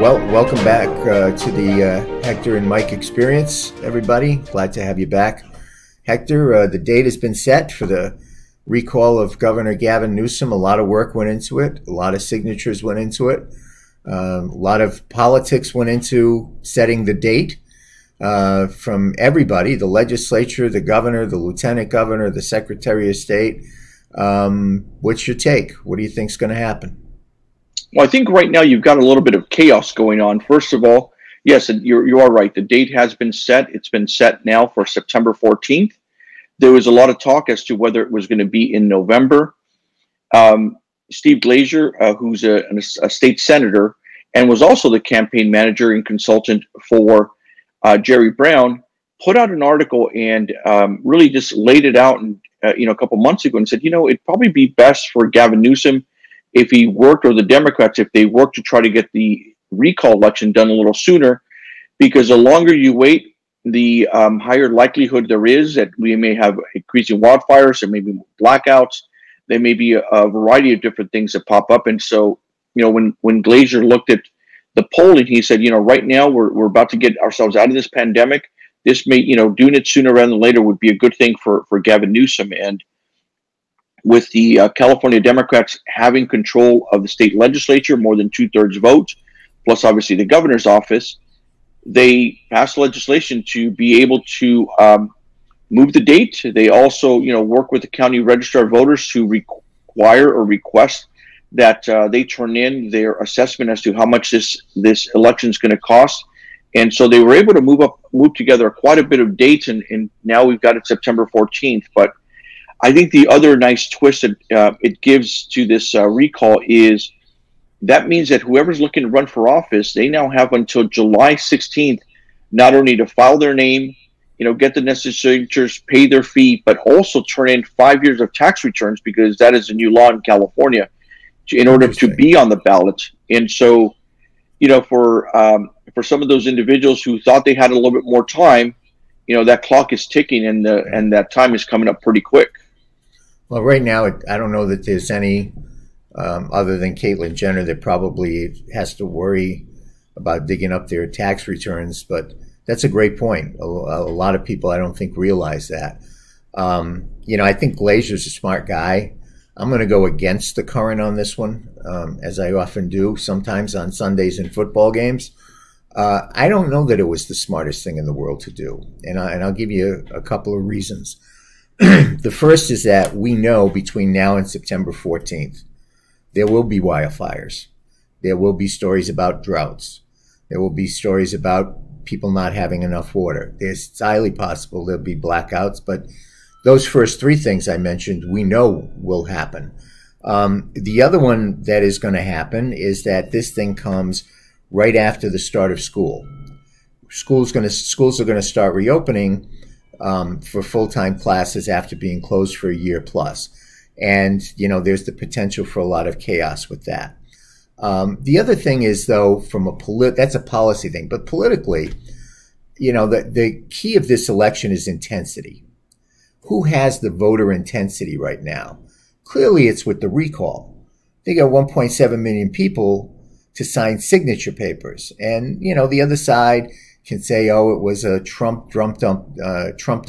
Well, welcome back to the Hector and Mike experience, everybody. Glad to have you back. Hector, the date has been set for the recall of Governor Gavin Newsom. A lot of work went into it. A lot of signatures went into it. A lot of politics went into setting the date from everybody, the legislature, the governor, the lieutenant governor, the secretary of state. What's your take? What do you think is going to happen? Well, I think right now you've got a little bit of chaos going on. First of all, yes, you are right. The date has been set. It's been set now for September 14th. There was a lot of talk as to whether it was going to be in November. Steve Glazier, who's a state senator and was also the campaign manager and consultant for Jerry Brown, put out an article and really just laid it out and, a couple months ago and said, it'd probably be best for Gavin Newsom if he worked, or the Democrats, if they worked to try to get the recall election done a little sooner, because the longer you wait, the higher likelihood there is that we may have increasing wildfires, there may be blackouts, there may be a variety of different things that pop up. And so, when Glazier looked at the polling, he said, right now we're about to get ourselves out of this pandemic. This may, doing it sooner rather than later would be a good thing for Gavin Newsom. And with the California Democrats having control of the state legislature, more than 2/3 votes, plus obviously the governor's office, they passed legislation to be able to move the date. They also, work with the county registrar of voters to require or request that they turn in their assessment as to how much this election is going to cost. And so they were able to move together quite a bit of dates, and now we've got it September 14th. But I think the other nice twist that it gives to this recall is that means that whoever's looking to run for office, they now have until July 16th, not only to file their name, get the necessary signatures, pay their fee, but also turn in 5 years of tax returns, because that is a new law in California in order to be on the ballot. And so, for some of those individuals who thought they had a little bit more time, that clock is ticking, and that time is coming up pretty quick. Well, right now, I don't know that there's any other than Caitlyn Jenner that probably has to worry about digging up their tax returns. But that's a great point. A lot of people, I don't think, realize that. I think Glazier's a smart guy. I'm going to go against the current on this one, as I often do sometimes on Sundays in football games. I don't know that it was the smartest thing in the world to do. And I'll give you a couple of reasons. The first is that we know between now and September 14th, there will be wildfires. There will be stories about droughts. There will be stories about people not having enough water. It's highly possible there'll be blackouts, but those first three things I mentioned, we know will happen. The other one that is going to happen is that this thing comes right after the start of school. Schools are going to start reopening for full-time classes after being closed for a year plus. And, there's the potential for a lot of chaos with that. The other thing is, though, that's a policy thing. But politically, the key of this election is intensity. Who has the voter intensity right now? Clearly, it's with the recall. They got 1.7 million people to sign signature papers. And, the other side can say, oh, it was a trumped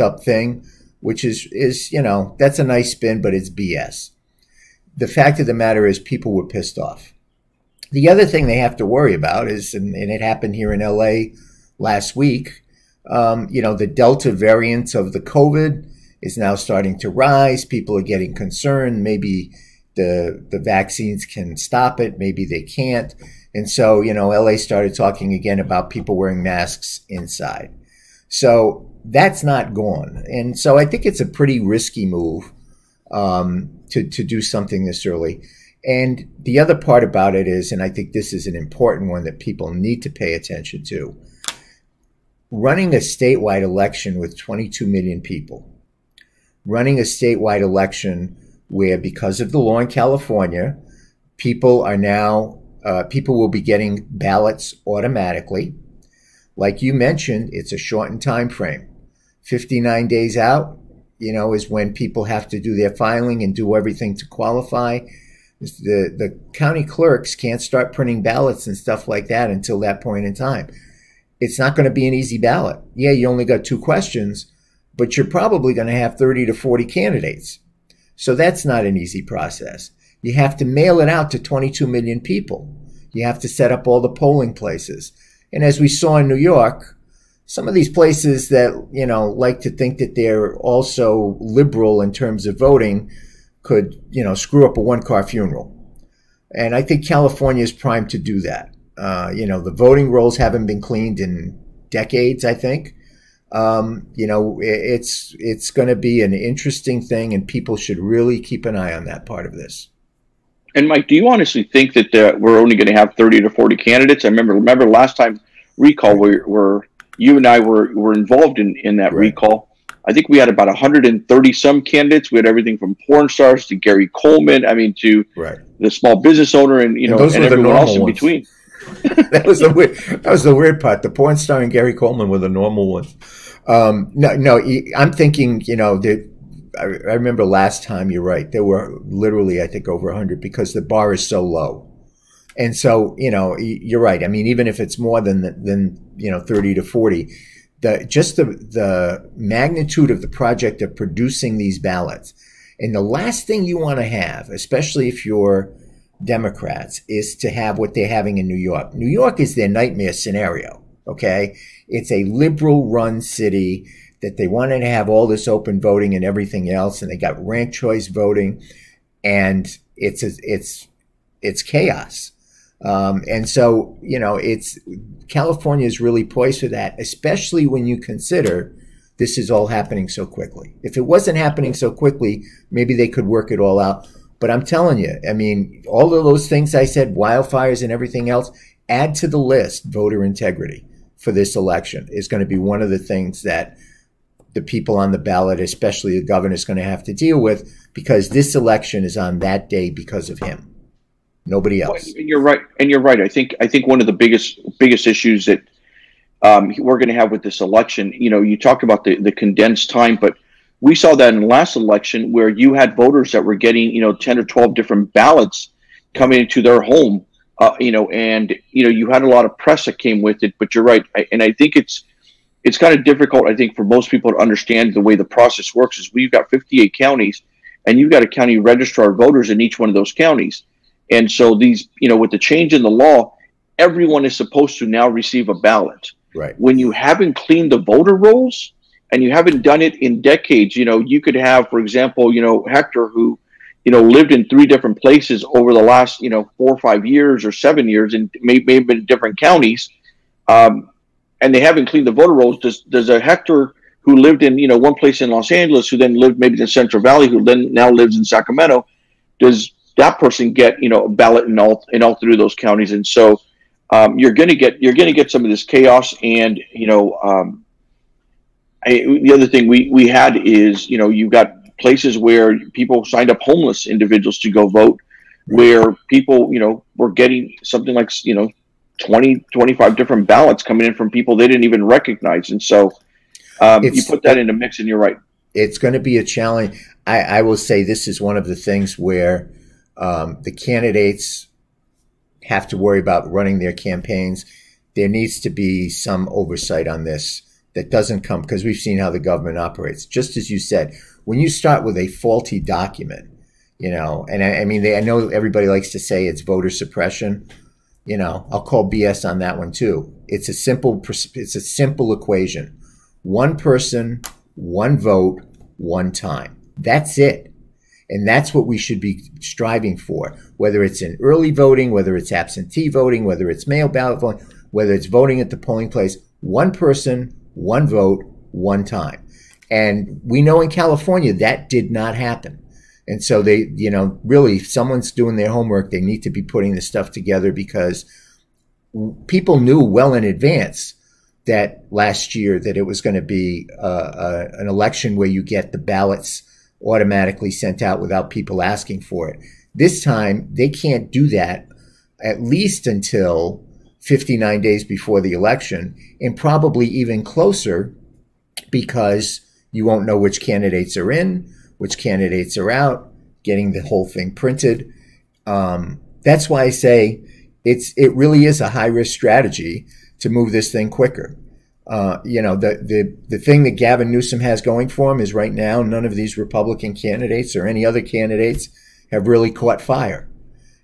up thing, which is that's a nice spin, but it's BS. The fact of the matter is people were pissed off. The other thing they have to worry about is, and it happened here in LA last week, the Delta variant of the COVID is now starting to rise. People are getting concerned. Maybe the vaccines can stop it. Maybe they can't. And so, LA started talking again about people wearing masks inside. So that's not gone. And so I think it's a pretty risky move to do something this early. And the other part about it is, and I think this is an important one that people need to pay attention to, running a statewide election with 22 million people, running a statewide election where, because of the law in California, people will be getting ballots automatically. Like you mentioned, it's a shortened time frame. 59 days out, is when people have to do their filing and do everything to qualify. The county clerks can't start printing ballots and stuff like that until that point in time. It's not going to be an easy ballot. Yeah, you only got 2 questions, but you're probably going to have 30 to 40 candidates. So that's not an easy process. You have to mail it out to 22 million people. You have to set up all the polling places. And as we saw in New York, some of these places that, like to think that they're also liberal in terms of voting could, screw up a 1-car funeral. And I think California is primed to do that. The voting rolls haven't been cleaned in decades, I think. It's going to be an interesting thing, and people should really keep an eye on that part of this. And Mike, do you honestly think that we're only going to have 30 to 40 candidates? I remember last time recall where you and I were involved in that recall. I think we had about 130 some candidates. We had everything from porn stars to Gary Coleman. To the small business owner, and everyone else in between. That was the weird part. The porn star and Gary Coleman were the normal ones. No, I'm thinking. I remember last time. You're right. There were literally, I think, over 100 because the bar is so low. And so, you're right. I mean, even if it's more than 30 to 40, the magnitude of the project of producing these ballots. And the last thing you want to have, especially if you're Democrats, is to have what they're having in New York. New York is their nightmare scenario. Okay. It's a liberal run city that they wanted to have all this open voting and everything else. And they got ranked choice voting, and it's chaos. And so, California is really poised for that, especially when you consider this is all happening so quickly. If it wasn't happening so quickly, maybe they could work it all out. But I'm telling you, I mean, all of those things I said, wildfires and everything else, add to the list. Voter integrity for this election is going to be one of the things that the people on the ballot, especially the governor, is going to have to deal with, because this election is on that day because of him. Nobody else. And you're right. I think one of the biggest issues that we're going to have with this election, you talk about the condensed time, but we saw that in the last election where you had voters that were getting 10 or 12 different ballots coming into their home, and you had a lot of press that came with it. But you're right, and I think it's kind of difficult, I think, for most people to understand the way the process works. Is we've got 58 counties, and you've got a county registrar of voters in each one of those counties. And so these, with the change in the law, everyone is supposed to now receive a ballot. Right. When you haven't cleaned the voter rolls and you haven't done it in decades, you could have, for example, Hector, who, lived in 3 different places over the last, 4 or 5 years or 7 years, and maybe in different counties, and they haven't cleaned the voter rolls. Does a Hector who lived in, one place in Los Angeles, who then lived maybe in the Central Valley, who then now lives in Sacramento, does that person get a ballot in all 3 of those counties? And so you're going to get some of this chaos. And the other thing we had is you've got places where people signed up homeless individuals to go vote, where people were getting something like 20, 25 different ballots coming in from people they didn't even recognize. And so you put that in the mix, and you're right. It's going to be a challenge. I will say this is one of the things where the candidates have to worry about running their campaigns. There needs to be some oversight on this that doesn't come, because we've seen how the government operates. Just as you said, when you start with a faulty document, and I know everybody likes to say it's voter suppression. I'll call BS on that one too. It's a simple equation. One person, one vote, one time. That's it. And that's what we should be striving for, whether it's in early voting, whether it's absentee voting, whether it's mail ballot voting, whether it's voting at the polling place. One person, one vote, one time. And we know in California that did not happen. And so they, really, if someone's doing their homework, they need to be putting this stuff together, because people knew well in advance that last year that it was going to be an election where you get the ballots automatically sent out without people asking for it. This time, they can't do that at least until 59 days before the election, and probably even closer, because you won't know which candidates are in, which candidates are out, getting the whole thing printed. That's why I say it really is a high risk strategy to move this thing quicker. The thing that Gavin Newsom has going for him is right now none of these Republican candidates or any other candidates have really caught fire.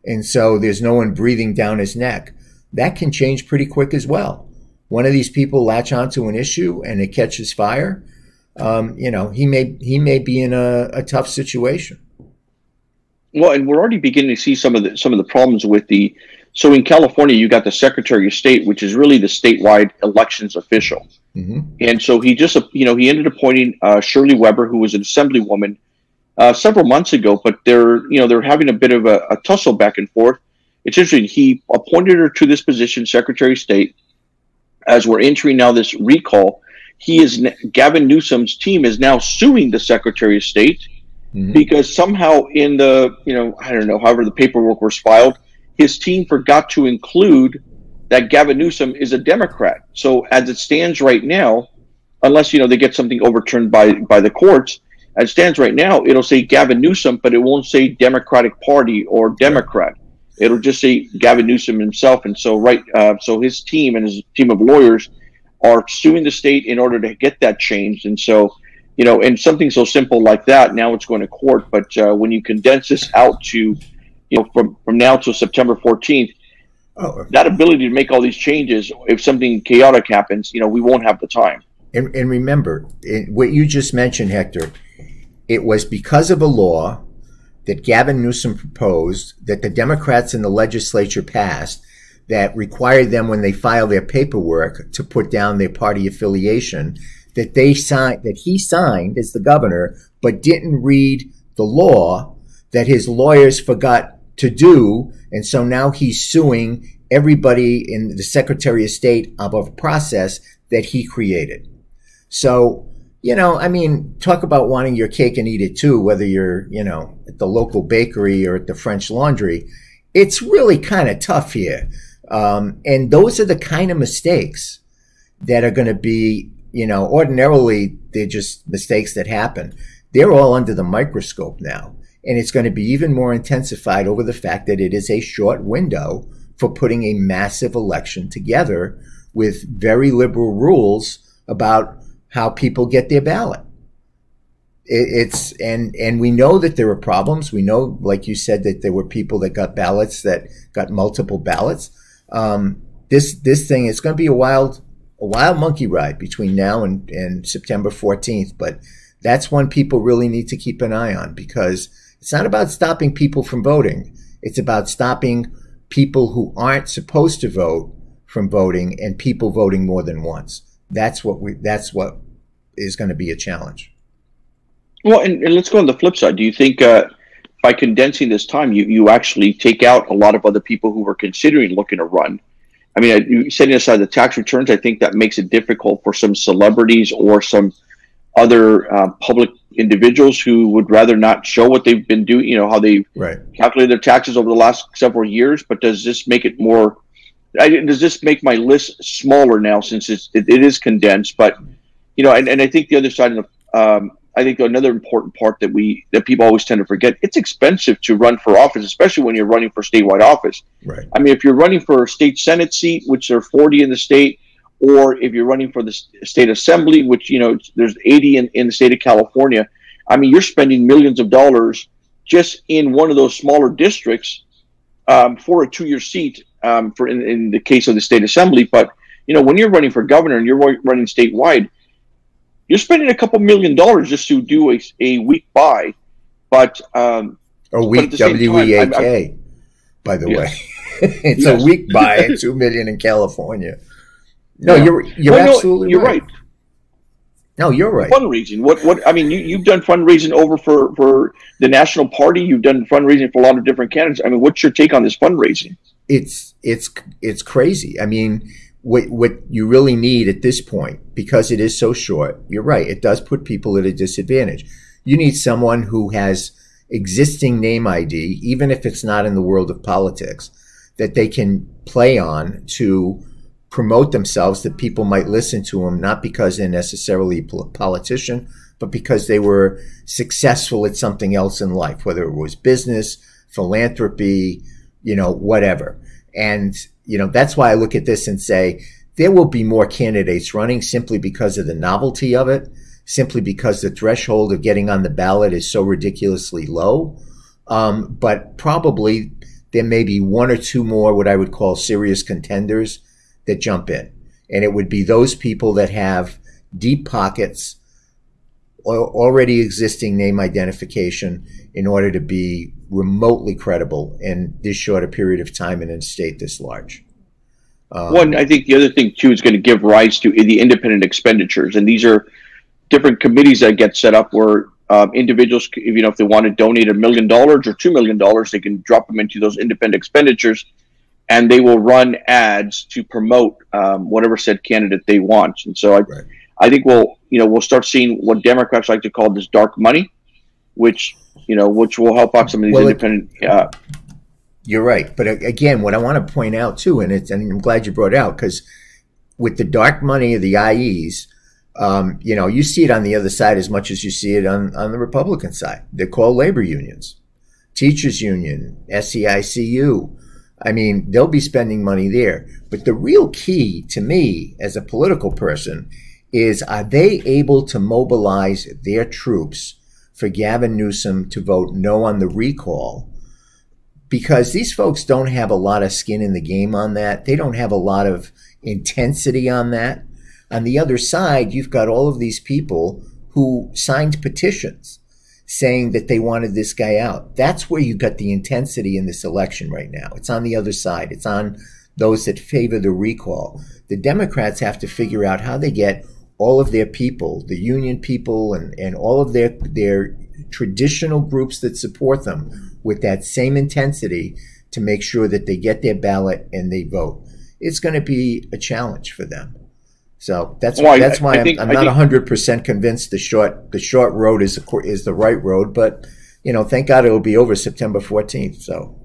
And so there's no one breathing down his neck. That can change pretty quick as well. One of these people latch onto an issue and it catches fire. He may be in a tough situation. Well, and we're already beginning to see some of the problems with so in California, you got the Secretary of State, which is really the statewide elections official. Mm-hmm. And so he just, he ended up appointing Shirley Weber, who was an assemblywoman several months ago, but they're having a bit of a tussle back and forth. It's interesting. He appointed her to this position, Secretary of State. As we're entering now this recall, Gavin Newsom's team is now suing the Secretary of State because somehow in the, I don't know, however the paperwork was filed, his team forgot to include that Gavin Newsom is a Democrat. So as it stands right now, unless, they get something overturned by the courts, as it stands right now, it'll say Gavin Newsom, but it won't say Democratic Party or Democrat. It'll just say Gavin Newsom himself. And so, so his team and his team of lawyers are suing the state in order to get that changed. And so, and something so simple like that, now it's going to court. But when you condense this out to, from now till September 14th, that ability to make all these changes, if something chaotic happens, we won't have the time. And remember, what you just mentioned, Hector, it was because of a law that Gavin Newsom proposed that the Democrats in the legislature passed that required them, when they file their paperwork, to put down their party affiliation, that he signed as the governor, but didn't read the law that his lawyers forgot to do. And so now he's suing everybody in the Secretary of State of a process that he created. So, talk about wanting your cake and eat it too, whether you're, at the local bakery or at the French Laundry. It's really kind of tough here. And those are the kind of mistakes that are going to be, ordinarily they're just mistakes that happen. They're all under the microscope now. And it's going to be even more intensified over the fact that it is a short window for putting a massive election together with very liberal rules about how people get their ballot. And we know that there are problems. We know, like you said, that there were people that got ballots that got multiple ballots. This thing is going to be a wild monkey ride between now and September 14th. But that's one people really need to keep an eye on, because it's not about stopping people from voting. It's about stopping people who aren't supposed to vote from voting and people voting more than once. That's what is going to be a challenge. Well, and let's go on the flip side. Do you think by condensing this time, you actually take out a lot of other people who were considering looking to run? I mean, setting aside the tax returns, I think that makes it difficult for some celebrities or some other public individuals who would rather not show what they've been doing, how they calculate their taxes over the last several years. But does this make it more? Does this make my list smaller now, since it is condensed? But and I think the other side of the I think another important part that people always tend to forget, it's expensive to run for office, especially when you're running for statewide office. Right. I mean, if you're running for a state Senate seat, which there are 40 in the state, or if you're running for the state assembly, which, there's 80 in the state of California, I mean, you're spending millions of dollars just in one of those smaller districts for a 2-year seat in the case of the state assembly. But, when you're running for governor and you're running statewide, you're spending a couple $1 million just to do a week by. But a week, WEAK, by the way. It's a week by at $2 million in California. No, you're absolutely right. No, you're right. Fundraising. What I mean, you've done fundraising over for the national party. You've done fundraising for a lot of different candidates. I mean, what's your take on this fundraising? It's crazy. I mean, what you really need at this point, because it is so short, you're right, it does put people at a disadvantage. You need someone who has existing name ID, even if it's not in the world of politics, that they can play on to promote themselves, that people might listen to them, not because they're necessarily a politician, but because they were successful at something else in life, whether it was business, philanthropy, whatever. And, that's why I look at this and say there will be more candidates running simply because of the novelty of it, simply because the threshold of getting on the ballot is so ridiculously low. But probably there may be one or two more what I would call serious contenders that jump in. And it would be those people that have deep pockets, already existing name identification in order to be remotely credible in this short a period of time in a state this large. One, I think the other thing too is going to give rise to the independent expenditures, and these are different committees that get set up where individuals, if they want to donate $1 million or $2 million, they can drop them into those independent expenditures, and they will run ads to promote whatever said candidate they want. And so I think we'll start seeing what Democrats like to call this dark money, which will help out some of these independent. You're right, but again, what I want to point out too, and I'm glad you brought it out, because with the dark money of the IEs, you see it on the other side as much as you see it on the Republican side. They're called labor unions, teachers union, SEICU. I mean, they'll be spending money there. But the real key to me as a political person is, are they able to mobilize their troops for Gavin Newsom to vote no on the recall? Because these folks don't have a lot of skin in the game on that. They don't have a lot of intensity on that. On the other side, you've got all of these people who signed petitions saying that they wanted this guy out. That's where you got the intensity in this election right now. It's on the other side. It's on those that favor the recall. The Democrats have to figure out how they get all of their people, the union people and all of their traditional groups that support them, with that same intensity to make sure that they get their ballot and they vote. It's going to be a challenge for them. So that's why I'm not 100% convinced the short road is the right road. But thank God it'll be over September 14th. So,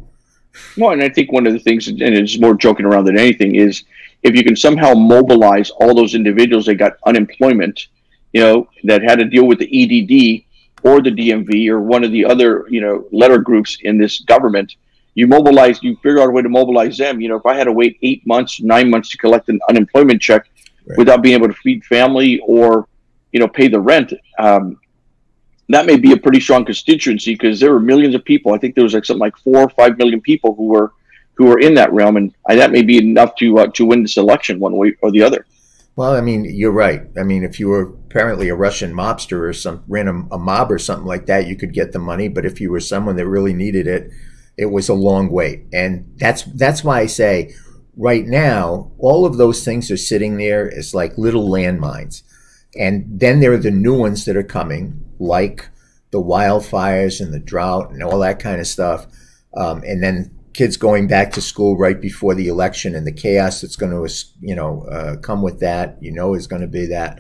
well, and I think one of the things, and it's more joking around than anything, is if you can somehow mobilize all those individuals that got unemployment, that had to deal with the EDD or the DMV or one of the other, letter groups in this government, you figure out a way to mobilize them. If I had to wait 8 months, 9 months to collect an unemployment check without being able to feed family or, pay the rent, that may be a pretty strong constituency, because there were millions of people. I think there was something like 4 or 5 million people who were in that realm, and that may be enough to win this election one way or the other. Well, I mean, you're right. I mean, if you were apparently a Russian mobster or ran a mob or something like that, you could get the money. But if you were someone that really needed it, it was a long wait. And that's why I say right now, all of those things are sitting there as like little landmines. And then there are the new ones that are coming, like the wildfires and the drought and all that kind of stuff. And then kids going back to school right before the election and the chaos that's going to, come with that, is going to be that.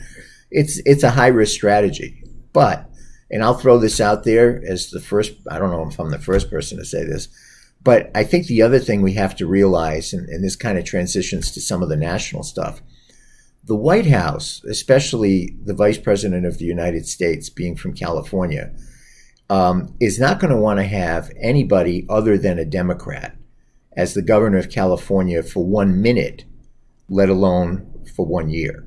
It's a high risk strategy. But, and I'll throw this out there as the first, I don't know if I'm the first person to say this, but I think the other thing we have to realize, and this kind of transitions to some of the national stuff, the White House, especially the Vice President of the United States being from California, is not going to want to have anybody other than a Democrat as the governor of California for 1 minute, let alone for 1 year.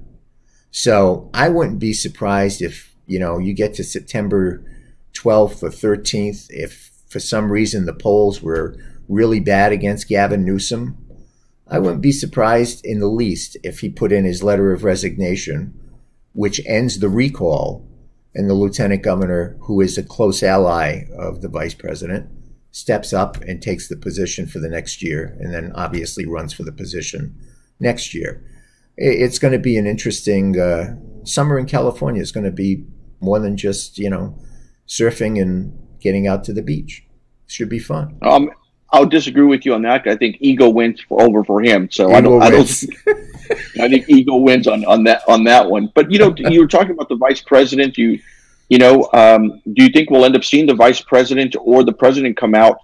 So I wouldn't be surprised if, you get to September 12th or 13th, if for some reason the polls were really bad against Gavin Newsom. I wouldn't be surprised in the least if he put in his letter of resignation, which ends the recall, and the lieutenant governor, who is a close ally of the vice president, steps up and takes the position for the next year, and then obviously runs for the position next year. It's going to be an interesting summer in California. It's going to be more than just, surfing and getting out to the beach. It should be fun. I'll disagree with you on that. I think ego wins over for him. So I think ego wins on that one. But you were talking about the vice president. Do you think we'll end up seeing the vice president or the president come out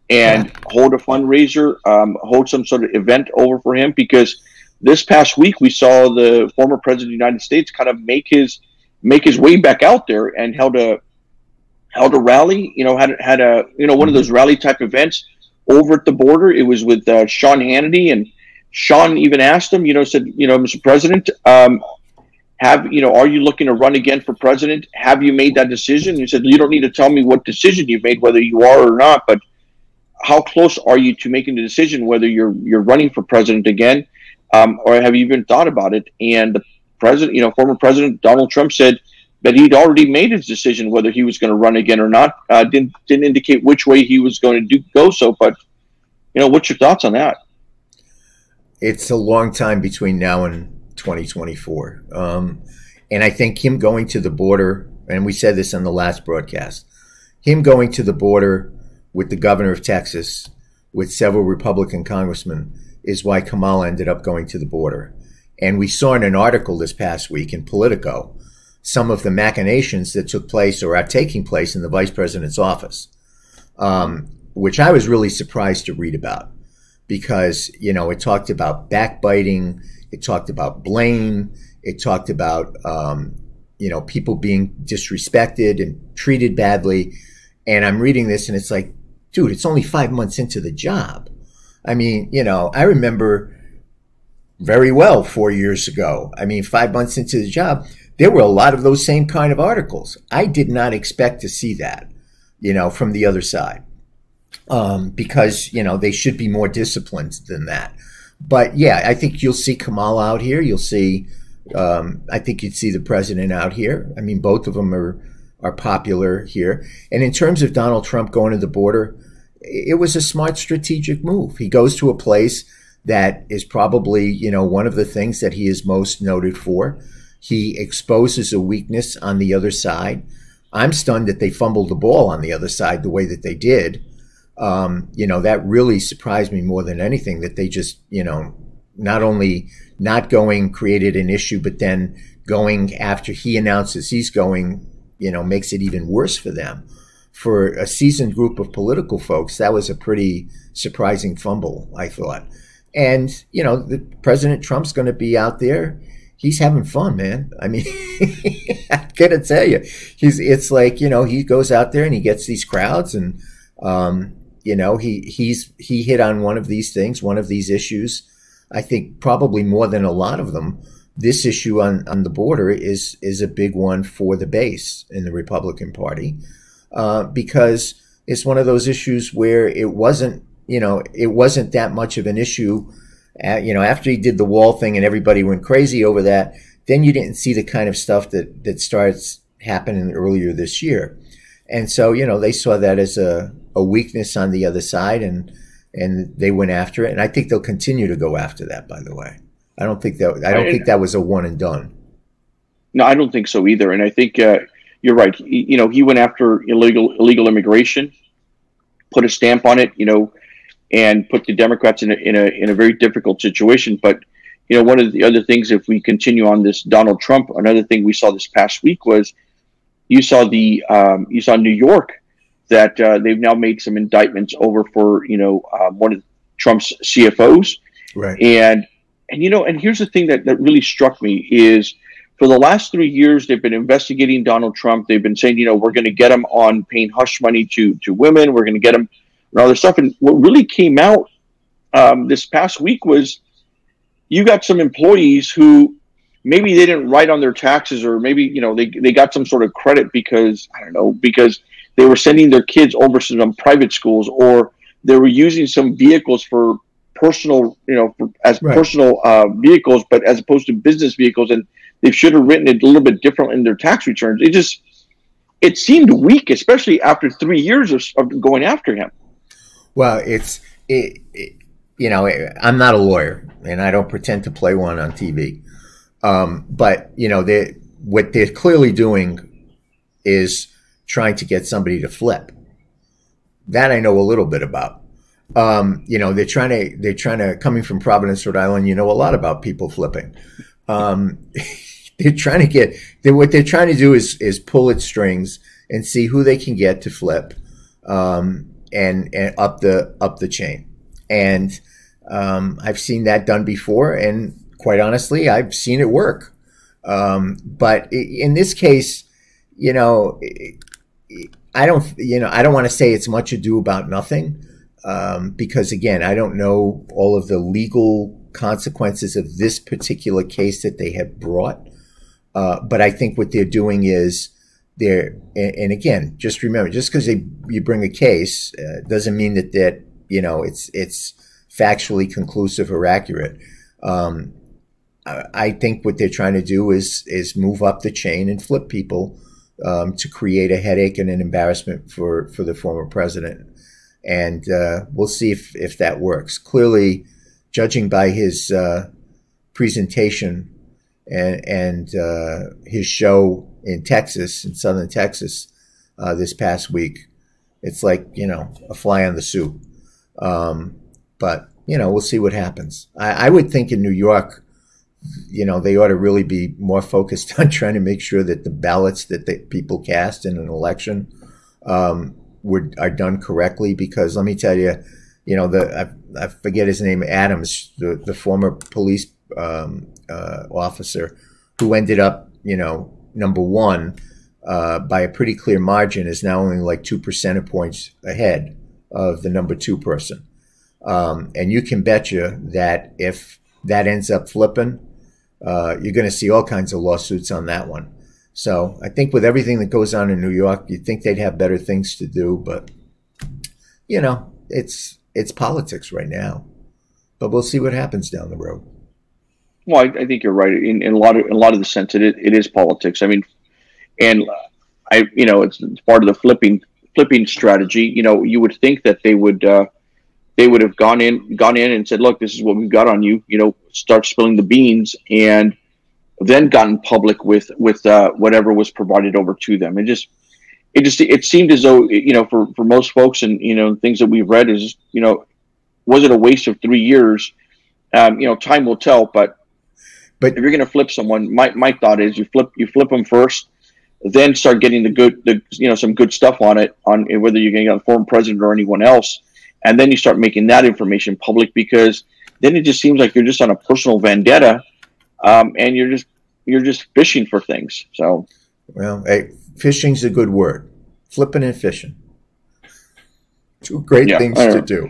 and hold a fundraiser, hold some sort of event over for him? Because this past week we saw the former president of the United States kind of make his way back out there and held held a rally, had a, one of those rally type events over at the border. It was with Sean Hannity, and Sean even asked him, said, Mr. President, are you looking to run again for president? Have you made that decision? He said, you don't need to tell me what decision you've made, whether you are or not, but how close are you to making the decision whether you're running for president again, or have you even thought about it? And the president, former President Donald Trump said that he'd already made his decision whether he was going to run again or not. Didn't indicate which way he was going to go so. But what's your thoughts on that? It's a long time between now and 2024, and I think him going to the border, and we said this on the last broadcast, him going to the border with the governor of Texas, with several Republican congressmen, is why Kamala ended up going to the border. And we saw in an article this past week in Politico some of the machinations that took place or are taking place in the vice president's office, which I was really surprised to read about, because, it talked about backbiting, it talked about blame, it talked about, people being disrespected and treated badly. And I'm reading this and it's like, dude, it's only 5 months into the job. I mean, I remember very well 4 years ago. 5 months into the job, there were a lot of those same kind of articles. I did not expect to see that, from the other side, because, they should be more disciplined than that. But yeah, I think you'll see Kamala out here. You'll see, I think you'd see the president out here. Both of them are popular here. And in terms of Donald Trump going to the border, it was a smart strategic move. He goes to a place that is probably, one of the things that he is most noted for. He exposes a weakness on the other side. I'm stunned that they fumbled the ball on the other side the way that they did. That really surprised me more than anything, that they just, not only not going created an issue, but then going after he announces he's going, makes it even worse for them. For a seasoned group of political folks, that was a pretty surprising fumble, I thought. And, the President Trump's going to be out there. He's having fun, man. I gotta tell you, it's like, he goes out there and he gets these crowds, and, he hit on one of these things, one of these issues. I think probably more than a lot of them. This issue on the border is a big one for the base in the Republican Party, because it's one of those issues where it wasn't that much of an issue. After he did the wall thing and everybody went crazy over that, then you didn't see the kind of stuff that starts happening earlier this year. And so, they saw that as a weakness on the other side, and they went after it. And I think they'll continue to go after that, by the way. I don't think that was a one and done. No, I don't think so either. And I think you're right. He went after illegal immigration, put a stamp on it, and put the Democrats in a very difficult situation. But one of the other things, if we continue on this Donald Trump, another thing we saw this past week was you saw New York, that they've now made some indictments over for one of Trump's CFOs, right? And here's the thing that really struck me is, for the last 3 years, they've been investigating Donald Trump. They've been saying, we're going to get him on paying hush money to women. We're going to get him and all this stuff. And what really came out this past week was, you got some employees who maybe they didn't write on their taxes, or maybe, they got some sort of credit because they were sending their kids over to some private schools, or they were using some vehicles for personal, personal vehicles, but as opposed to business vehicles. And they should have written it a little bit different in their tax returns. It seemed weak, especially after 3 years of going after him. Well, I'm not a lawyer, and I don't pretend to play one on TV. But what they're clearly doing is trying to get somebody to flip. That I know a little bit about. They're trying to, coming from Providence, Rhode Island, a lot about people flipping. They're trying to what they're trying to do is pull at strings and see who they can get to flip, and up the chain. And I've seen that done before, and quite honestly, I've seen it work. But in this case, I don't, I don't want to say it's much ado about nothing, because again, I don't know all of the legal consequences of this particular case that they have brought. But I think what they're doing is and again, just remember, just because you bring a case doesn't mean that it's factually conclusive or accurate. I think what they're trying to do is move up the chain and flip people to create a headache and an embarrassment for the former president. And we'll see if that works. Clearly, judging by his presentation and his show in Texas, in southern Texas, this past week, it's like, a fly on the soup. But, we'll see what happens. I would think in New York, they ought to really be more focused on trying to make sure that the ballots that the people cast in an election are done correctly. Because let me tell you, I forget his name, Adams, the former police officer who ended up, number one by a pretty clear margin, is now only like 2 percentage points ahead of the number two person. And you can betcha that if that ends up flipping, you're going to see all kinds of lawsuits on that one. So I think with everything that goes on in New York, you'd think they'd have better things to do, but it's politics right now. But we'll see what happens down the road. Well, I think you're right in a lot of the sense it is politics. I mean, and it's part of the flipping strategy. You would think that they would have gone in and said, look, this is what we've got on you. Start spilling the beans, and then gotten public with whatever was provided over to them. It seemed as though for most folks and things that we've read is was it a waste of 3 years? Time will tell, but if you're going to flip someone, my thought is you flip them first, then start getting some good stuff on whether you're going to get a former president or anyone else, and then you start making that information public, because then it just seems like you're just on a personal vendetta, and you're just fishing for things. So, well, hey, fishing's a good word. Flipping and fishing, two great things to do.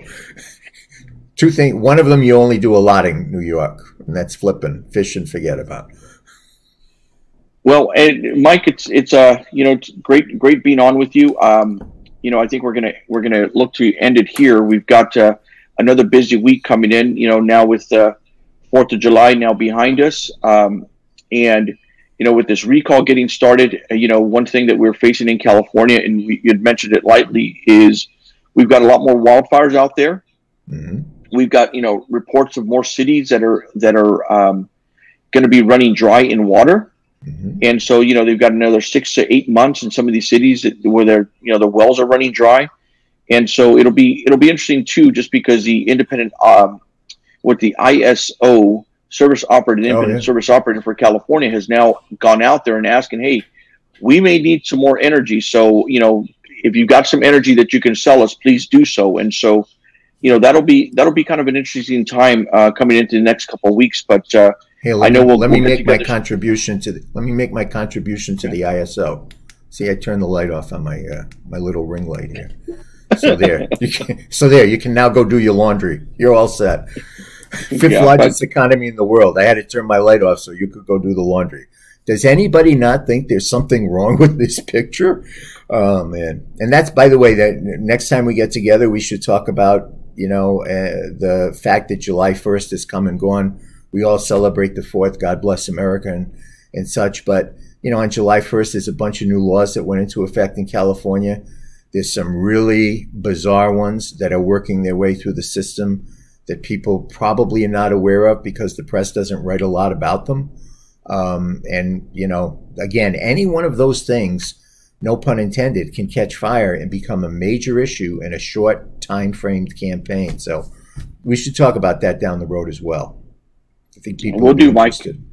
Two things. One of them you only do a lot in New York, and that's flipping. Fishing, forget about. Well, Mike, it's great being on with you. I think we're gonna look to end it here. We've got another busy week coming in. Now with 4th of July now behind us, and with this recall getting started, one thing that we're facing in California, and you had mentioned it lightly, is we've got a lot more wildfires out there. Mm-hmm. We've got reports of more cities that are going to be running dry in water. Mm-hmm. And so, they've got another 6 to 8 months in some of these cities where the wells are running dry. And so it'll be interesting too, just because the independent, with the ISO service operator for California has now gone out there and asking, hey, we may need some more energy. So, if you've got some energy that you can sell us, please do so. And so, that'll be kind of an interesting time coming into the next couple of weeks. But hey, let me make my contribution to the ISO. See, I turned the light off on my my little ring light here. So there, you can now go do your laundry. You're all set. Fifth largest economy in the world. I had to turn my light off so you could go do the laundry. Does anybody not think there's something wrong with this picture? Oh man! And that's, by the way, that next time we get together, we should talk about the fact that July 1st has come and gone. We all celebrate the 4th. God bless America and such. But on July 1st, there's a bunch of new laws that went into effect in California. There's some really bizarre ones that are working their way through the system that people probably are not aware of because the press doesn't write a lot about them. And again, any one of those things, no pun intended, can catch fire and become a major issue in a short time-framed campaign. So we should talk about that down the road as well. I think people will be interested. Mike.